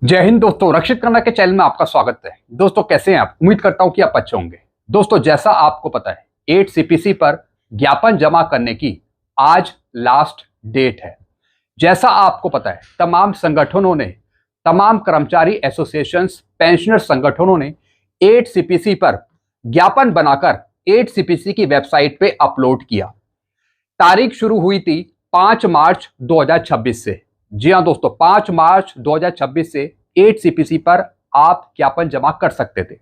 जय हिंद दोस्तों, रक्षित करना के चैनल में आपका स्वागत है। दोस्तों कैसे हैं आप? उम्मीद करता हूं कि आप अच्छे होंगे। दोस्तों जैसा आपको पता है 8 सीपीसी पर ज्ञापन जमा करने की आज लास्ट डेट है। जैसा आपको पता है तमाम संगठनों ने, तमाम कर्मचारी एसोसिएशंस, पेंशनर संगठनों ने 8 सीपीसी पर ज्ञापन बनाकर 8 सीपीसी की वेबसाइट पे अपलोड किया। तारीख शुरू हुई थी 5 मार्च 2026 से। जी हाँ दोस्तों, 5 मार्च 2026 से 8 सीपीसी पर आप ज्ञापन जमा कर सकते थे।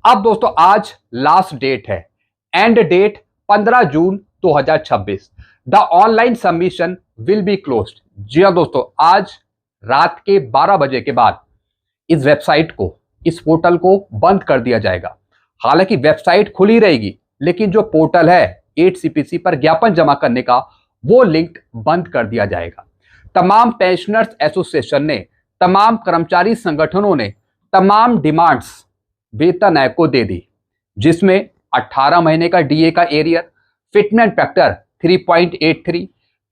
अब दोस्तों आज लास्ट डेट है, एंड डेट 15 जून 2026। The online submission will be closed. जी हाँ दोस्तों, आज रात के 12 बजे के बाद इस वेबसाइट को, इस पोर्टल को बंद कर दिया जाएगा। हालांकि वेबसाइट खुली रहेगी, लेकिन जो पोर्टल है 8 सीपीसी पर ज्ञापन जमा करने का, वो लिंक बंद कर दिया जाएगा। तमाम पेंशनर्स एसोसिएशन ने, तमाम कर्मचारी संगठनों ने तमाम डिमांड्स वेतन आयोग को दे दी, जिसमें 18 महीने का डीए का एरियर, फिटमेंट फैक्टर 3.83,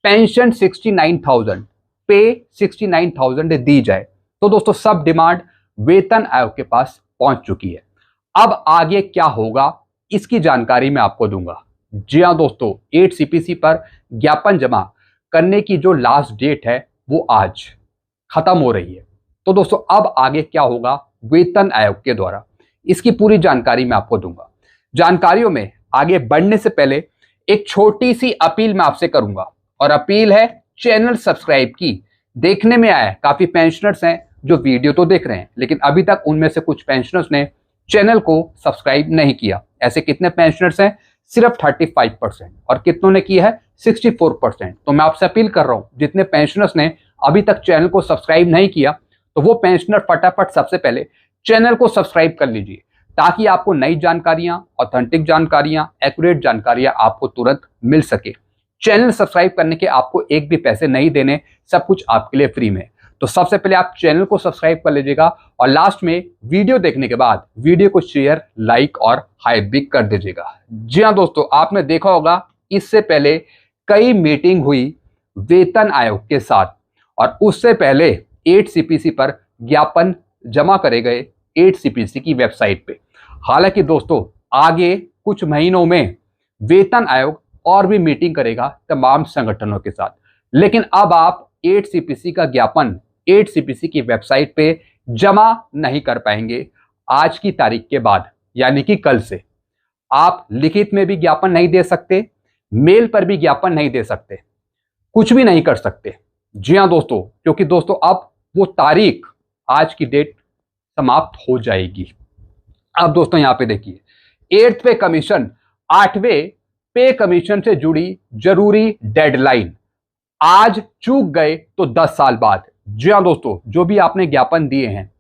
पेंशन 69,000, पे 69,000 दी जाए। तो दोस्तों सब डिमांड वेतन आयोग के पास पहुंच चुकी है। अब आगे क्या होगा इसकी जानकारी मैं आपको दूंगा। जी हाँ दोस्तों, 8 सीपीसी पर ज्ञापन जमा करने की जो लास्ट डेट है वो आज खत्म हो रही है। तो दोस्तों अब आगे क्या होगा वेतन आयोग के द्वारा, इसकी पूरी जानकारी मैं आपको दूंगा। जानकारियों में आगे बढ़ने से पहले एक छोटी सी अपील मैं आपसे करूंगा, और अपील है चैनल सब्सक्राइब की। देखने में आया काफी पेंशनर्स हैं जो वीडियो तो देख रहे हैं, लेकिन अभी तक उनमें से कुछ पेंशनर्स ने चैनल को सब्सक्राइब नहीं किया। ऐसे कितने पेंशनर्स हैं? सिर्फ 35%, और कितनों ने किया है? 64%। तो मैं आपसे अपील कर रहा हूं, जितने पेंशनर्स ने अभी तक चैनल को सब्सक्राइब नहीं किया, तो वो पेंशनर फटाफट सबसे पहले चैनल को सब्सक्राइब कर लीजिए, ताकि आपको नई जानकारियां, ऑथेंटिक जानकारियां, एक्यूरेट जानकारियां आपको तुरंत मिल सके। चैनल सब्सक्राइब करने के आपको एक भी पैसे नहीं देने, सब कुछ आपके लिए फ्री में। तो सबसे पहले आप चैनल को सब्सक्राइब कर लीजिएगा, और लास्ट में वीडियो देखने के बाद वीडियो को शेयर, लाइक और हाइप भी कर दीजिएगा। जी हाँ दोस्तों, आपने देखा होगा इससे पहले कई मीटिंग हुई वेतन आयोग के साथ, और उससे पहले 8 सीपीसी पर ज्ञापन जमा करे गए 8 सीपीसी की वेबसाइट पे। हालांकि दोस्तों आगे कुछ महीनों में वेतन आयोग और भी मीटिंग करेगा तमाम संगठनों के साथ, लेकिन अब आप 8 सीपीसी का ज्ञापन 8 सीपीसी की वेबसाइट पे जमा नहीं कर पाएंगे आज की तारीख के बाद, यानी कि कल से। आप लिखित में भी ज्ञापन नहीं दे सकते, मेल पर भी ज्ञापन नहीं दे सकते, कुछ भी नहीं कर सकते। जी हाँ दोस्तों, क्योंकि दोस्तों अब वो तारीख, आज की डेट समाप्त हो जाएगी। अब दोस्तों यहां पे देखिए, 8th पे कमीशन, 8वें पे कमीशन से जुड़ी जरूरी डेडलाइन, आज चूक गए तो 10 साल बाद। जी हाँ दोस्तों, जो भी आपने ज्ञापन दिए हैं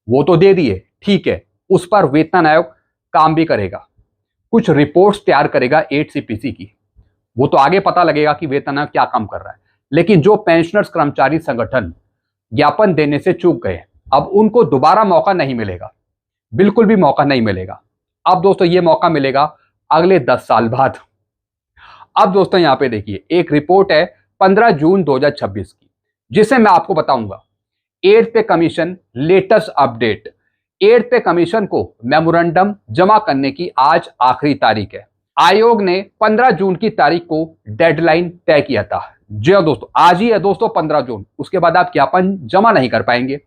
वो तो दे दिए, ठीक है, उस पर वेतन आयोग काम भी करेगा, कुछ रिपोर्ट्स तैयार करेगा 8 सीपीसी की, वो तो आगे पता लगेगा कि वेतन आयोग क्या काम कर रहा है। लेकिन जो पेंशनर्स कर्मचारी संगठन ज्ञापन देने से चूक गए, अब उनको दोबारा मौका नहीं मिलेगा, बिल्कुल भी मौका नहीं मिलेगा। अब दोस्तों ये मौका मिलेगा अगले 10 साल बाद। अब दोस्तों यहां पे देखिए, एक रिपोर्ट है 15 जून 2026 की, जिसे मैं आपको बताऊंगा। 8th पे कमीशन लेटेस्ट अपडेट। 8th पे कमीशन को मेमोरेंडम जमा करने की आज आखिरी तारीख है। आयोग ने 15 जून की तारीख को डेडलाइन तय किया था। जी हाँ दोस्तों, आज ही है दोस्तों 15 जून, उसके बाद आप ज्ञापन जमा नहीं कर पाएंगे।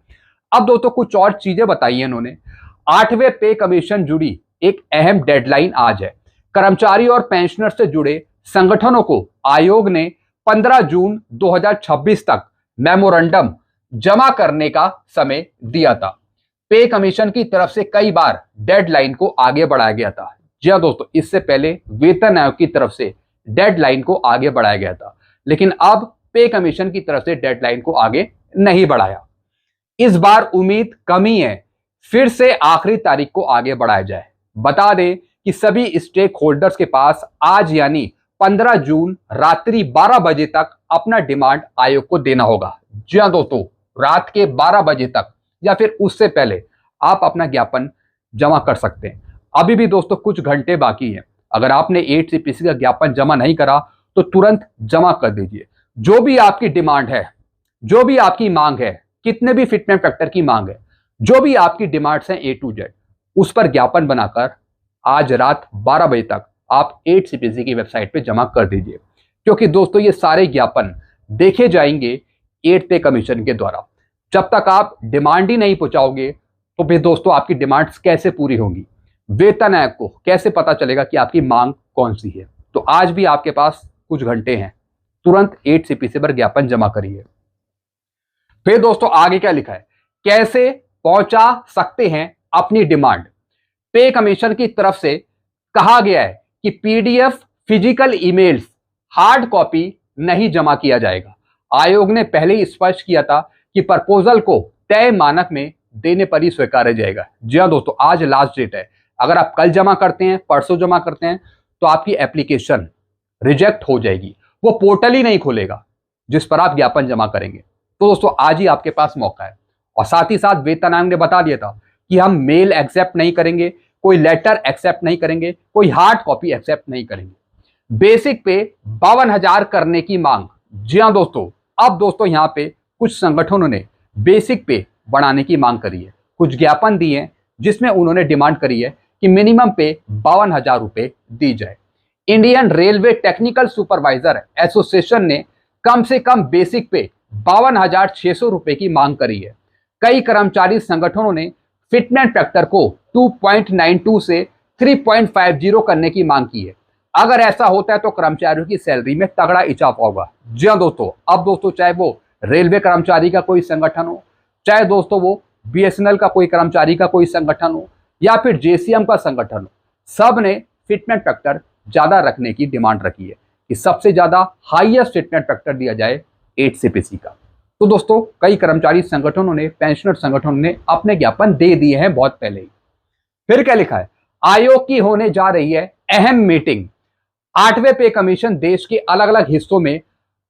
अब दोस्तों कुछ और चीजें बताई है इन्होंने। 8वें पे कमीशन जुड़ी एक अहम डेडलाइन आज है। कर्मचारी और पेंशनर से जुड़े संगठनों को आयोग ने 15 जून 2026 तक मेमोरेंडम जमा करने का समय दिया था। पे कमीशन की तरफ से कई बार डेडलाइन को आगे बढ़ाया गया था। जी हाँ दोस्तों, इससे पहले वेतन आयोग की तरफ से डेडलाइन को आगे बढ़ाया गया था, लेकिन अब पे कमीशन की तरफ से डेडलाइन को आगे नहीं बढ़ाया। इस बार उम्मीद कम ही है, फिर से आखिरी तारीख को आगे बढ़ाया जाए। बता दें कि सभी स्टेक होल्डर्स के पास आज यानी 15 जून रात्रि 12 बजे तक अपना डिमांड आयोग को देना होगा। जी हाँ दोस्तों, रात के 12 बजे तक या फिर उससे पहले आप अपना ज्ञापन जमा कर सकते हैं। अभी भी दोस्तों कुछ घंटे बाकी हैं। अगर आपने 8 सीपीसी का ज्ञापन जमा नहीं करा तो तुरंत जमा कर दीजिए। जो भी आपकी डिमांड है, जो भी आपकी मांग है, कितने भी फिटमेंट फैक्टर की मांग है, जो भी आपकी डिमांड्स हैं A to Z, उस पर ज्ञापन बनाकर आज रात 12 बजे तक आप 8CPC की वेबसाइट पे जमा कर दीजिए। क्योंकि दोस्तों ये सारे ज्ञापन देखे जाएंगे 8 पे कमीशन के द्वारा। जब तक आप डिमांड ही नहीं पहुंचाओगे तो फिर दोस्तों आपकी डिमांड्स कैसे पूरी होंगी, वेतन आयोग को कैसे पता चलेगा कि आपकी मांग कौन सी है। तो आज भी आपके पास कुछ घंटे हैं, तुरंत 8CPC पर ज्ञापन जमा करिए। फिर दोस्तों आगे क्या लिखा है, कैसे पहुंचा सकते हैं अपनी डिमांड। पे कमीशन की तरफ से कहा गया है कि PDF physical emails hard copy नहीं जमा किया जाएगा। आयोग ने पहले ही स्पष्ट किया था कि प्रपोजल को तय मानक में देने पर ही स्वीकारा जाएगा। जी हाँ दोस्तों, आज लास्ट डेट है। अगर आप कल जमा करते हैं, परसों जमा करते हैं, तो आपकी एप्लीकेशन रिजेक्ट हो जाएगी। वो पोर्टल ही नहीं खुलेगा जिस पर आप ज्ञापन जमा करेंगे। तो दोस्तों आज ही आपके पास मौका है। और साथ ही साथ वेतन आयोग ने बता दिया था कि हम मेल एक्सेप्ट नहीं करेंगे, कोई लेटर एक्सेप्ट नहीं करेंगे, कोई हार्ड कॉपी एक्सेप्ट नहीं करेंगे। बेसिक पे 52,000 करने की मांग। जी हाँ दोस्तों, अब दोस्तों यहाँ पे कुछ संगठनों ने बेसिक पे बढ़ाने की मांग करी है, कुछ ज्ञापन दिए हैं जिसमें उन्होंने डिमांड करी है कि मिनिमम पे 52,000 रुपए दी जाए। Indian railway technical supervisor association ने कम से कम बेसिक पे 52,600 रुपए की मांग करी है। कई कर्मचारी संगठनों ने फिटमेंट फैक्टर को 2.92 से 3.50 करने की मांग की है। अगर ऐसा होता है तो कर्मचारियों की सैलरी में तगड़ा इजाफा होगा। जी हाँ दोस्तों, अब दोस्तों चाहे वो रेलवे कर्मचारी का कोई संगठन हो, चाहे दोस्तों वो BSNL का कोई कर्मचारी का कोई संगठन हो, या फिर JCM का संगठन हो, सब ने फिटमेंट फैक्टर ज्यादा रखने की डिमांड रखी है कि सबसे ज्यादा हाईएस्ट फिटमेंट फैक्टर दिया जाए 8CPC का। तो दोस्तों कई कर्मचारी संगठनों ने, पेंशनर संगठनों ने अपने ज्ञापन दे दिए हैं बहुत पहले ही। फिर क्या लिखा है, आयोग की होने जा रही है अहम मीटिंग। 8वें पे कमीशन देश के अलग अलग हिस्सों में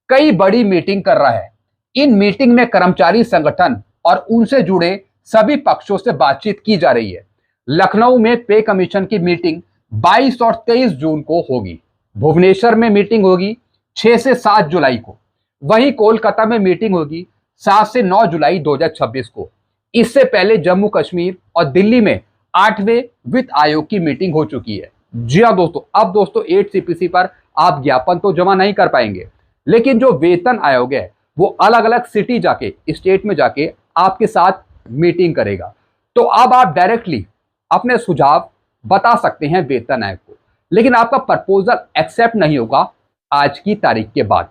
कई बड़ी मीटिंग कर रहा है। इन मीटिंग में कर्मचारी संगठन और उनसे जुड़े सभी पक्षों से बातचीत की जा रही है। लखनऊ में पे कमीशन की मीटिंग 22 और 23 जून को होगी। भुवनेश्वर में मीटिंग होगी 6 से 7 जुलाई को। वहीं कोलकाता में मीटिंग होगी 7 से 9 जुलाई 2026 को। इससे पहले जम्मू कश्मीर और दिल्ली में 8वें वित्त आयोग की मीटिंग हो चुकी है। जी हाँ दोस्तों, अब दोस्तों 8CPC पर आप ज्ञापन तो जमा नहीं कर पाएंगे, लेकिन जो वेतन आयोग है वो अलग अलग सिटी जाके, स्टेट में जाके आपके साथ मीटिंग करेगा। तो अब आप डायरेक्टली अपने सुझाव बता सकते हैं वेतन आयोग को, लेकिन आपका प्रपोजल एक्सेप्ट नहीं होगा आज की तारीख के बाद।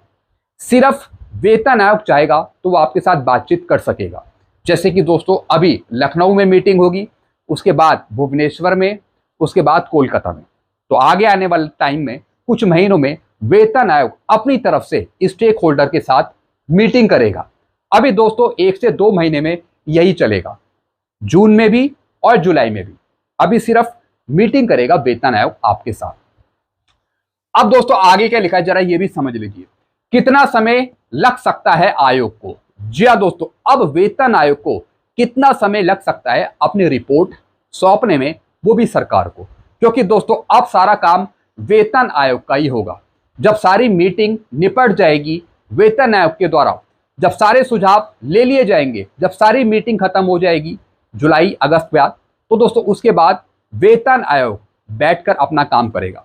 सिर्फ वेतन आयोग चाहेगा तो वो आपके साथ बातचीत कर सकेगा। जैसे कि दोस्तों अभी लखनऊ में मीटिंग होगी, उसके बाद भुवनेश्वर में, उसके बाद कोलकाता में। तो आगे आने वाले टाइम में, कुछ महीनों में, वेतन आयोग अपनी तरफ से स्टेक होल्डर के साथ मीटिंग करेगा। अभी दोस्तों 1 से 2 महीने में यही चलेगा, जून में भी और जुलाई में भी। अभी सिर्फ मीटिंग करेगा वेतन आयोग आपके साथ। अब दोस्तों आगे क्या लिखा है जरा ये भी समझ लीजिए, कितना समय लग सकता है आयोग को। जी हाँ दोस्तों, अब वेतन आयोग को कितना समय लग सकता है अपनी रिपोर्ट सौंपने में, वो भी सरकार को। क्योंकि दोस्तों अब सारा काम वेतन आयोग का ही होगा। जब सारी मीटिंग निपट जाएगी वेतन आयोग के द्वारा, जब सारे सुझाव ले लिए जाएंगे, जब सारी मीटिंग खत्म हो जाएगी जुलाई अगस्त बाद, तो दोस्तों उसके बाद वेतन आयोग बैठकर अपना काम करेगा।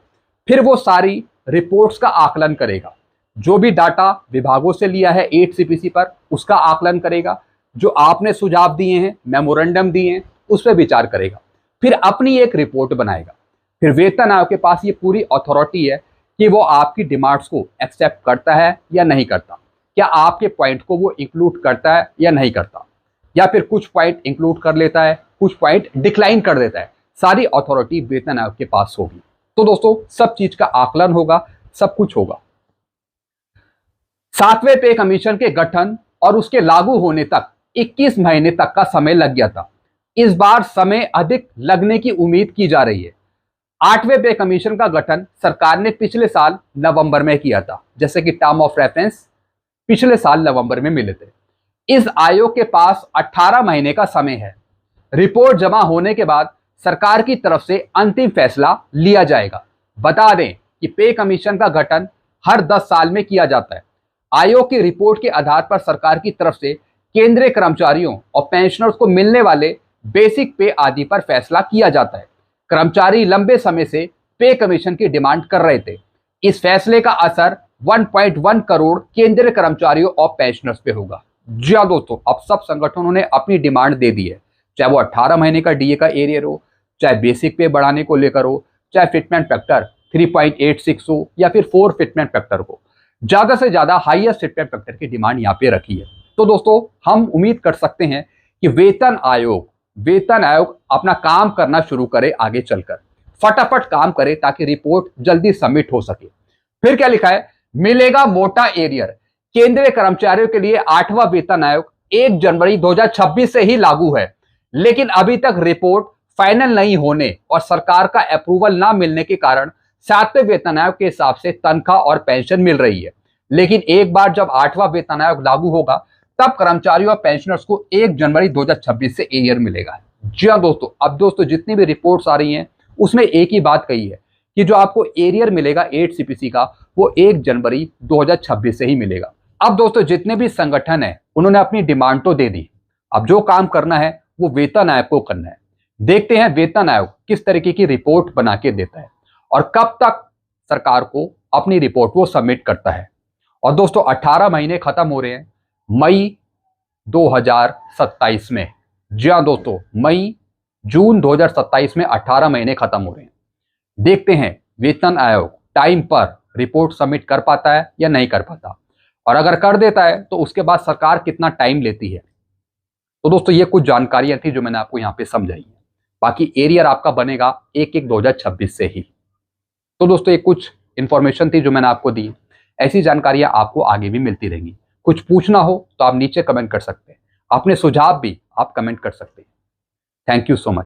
फिर वो सारी रिपोर्ट्स का आकलन करेगा, जो भी डाटा विभागों से लिया है 8CPC पर उसका आकलन करेगा, जो आपने सुझाव दिए हैं, मेमोरेंडम दिए हैं, उस पर विचार करेगा, फिर अपनी एक रिपोर्ट बनाएगा। फिर वेतन आयोग के पास ये पूरी अथॉरिटी है कि वो आपकी डिमांड्स को एक्सेप्ट करता है या नहीं करता, क्या आपके पॉइंट को वो इंक्लूड करता है या नहीं करता, या फिर कुछ पॉइंट इंक्लूड कर लेता है, कुछ पॉइंट डिक्लाइन कर देता है। सारी अथॉरिटी वेतन आयोग के पास होगी। तो दोस्तों सब चीज का आकलन होगा, सब कुछ होगा। 7वें पे कमीशन के गठन और उसके लागू होने तक 21 महीने तक का समय लग गया था। इस बार समय अधिक लगने की उम्मीद की जा रही है। 8वें पे कमीशन का गठन सरकार ने पिछले साल नवंबर में किया था, जैसे कि टर्म ऑफ रेफरेंस पिछले साल नवंबर में मिले थे। इस आयोग के पास 18 महीने का समय है। रिपोर्ट जमा होने के बाद सरकार की तरफ से अंतिम फैसला लिया जाएगा। बता दें कि पे कमीशन का गठन हर 10 साल में किया जाता है। आयोग की रिपोर्ट के आधार पर सरकार की तरफ से केंद्रीय कर्मचारियों और पेंशनर्स को मिलने वाले बेसिक पे आदि पर फैसला किया जाता है। कर्मचारी लंबे समय से पे कमीशन की डिमांड कर रहे थे। इस फैसले का असर 1.1 करोड़ केंद्रीय कर्मचारियों और पेंशनर्स पे होगा। जी हाँ दोस्तों, अब सब संगठनों ने अपनी डिमांड दे दी है, चाहे वो 18 महीने का डीए का एरियर हो, चाहे बेसिक पे बढ़ाने को लेकर हो, चाहे फिटमेंट फैक्टर 3.86 हो या फिर 4 फिटमेंट फैक्टर को। ज्यादा से ज्यादा हाईएस्ट फिटमेंट फैक्टर की डिमांड यहाँ पे रखी है। तो दोस्तों, हम उम्मीद कर सकते हैं कि वेतन आयोग अपना काम करना शुरू करे, आगे चलकर फटाफट काम करे ताकि रिपोर्ट जल्दी सबमिट हो सके। फिर क्या लिखा है, मिलेगा मोटा एरियर। केंद्रीय कर्मचारियों के लिए 8वां वेतन आयोग 1 जनवरी 2026 से ही लागू है, लेकिन अभी तक रिपोर्ट फाइनल नहीं होने और सरकार का अप्रूवल ना मिलने के कारण 7वें वेतन आयोग के हिसाब से तनख्वाह और पेंशन मिल रही है। लेकिन एक बार जब 8वां वेतन आयोग लागू होगा तब कर्मचारियों और पेंशनर्स को 1 जनवरी 2026 से एरियर मिलेगा। जी हाँ दोस्तों, अब दोस्तों जितनी भी रिपोर्ट्स आ रही हैं उसमें एक ही बात कही है कि जो आपको एरियर मिलेगा 8 सीपीसी का, वो 1 जनवरी 2026 से ही मिलेगा। अब दोस्तों जितने भी संगठन है उन्होंने अपनी डिमांड तो दे दी, अब जो काम करना है वो वेतन आयोग को करना है। देखते हैं वेतन आयोग किस तरीके की रिपोर्ट बना के देता है और कब तक सरकार को अपनी रिपोर्ट वो सबमिट करता है। और दोस्तों 18 महीने खत्म हो रहे हैं मई 2027 में। जी हाँ दोस्तों, जून 2027 में 18 महीने खत्म हो रहे हैं। देखते हैं वेतन आयोग टाइम पर रिपोर्ट सबमिट कर पाता है या नहीं कर पाता, और अगर कर देता है तो उसके बाद सरकार कितना टाइम लेती है। तो दोस्तों ये कुछ जानकारियां थी जो मैंने आपको यहाँ पे समझाई है। बाकी एरियर आपका बनेगा 1/1/2026 से ही। तो दोस्तों ये कुछ इंफॉर्मेशन थी जो मैंने आपको दी। ऐसी जानकारियां आपको आगे भी मिलती रहेंगी। कुछ पूछना हो तो आप नीचे कमेंट कर सकते हैं, अपने सुझाव भी आप कमेंट कर सकते हैं। Thank you so much.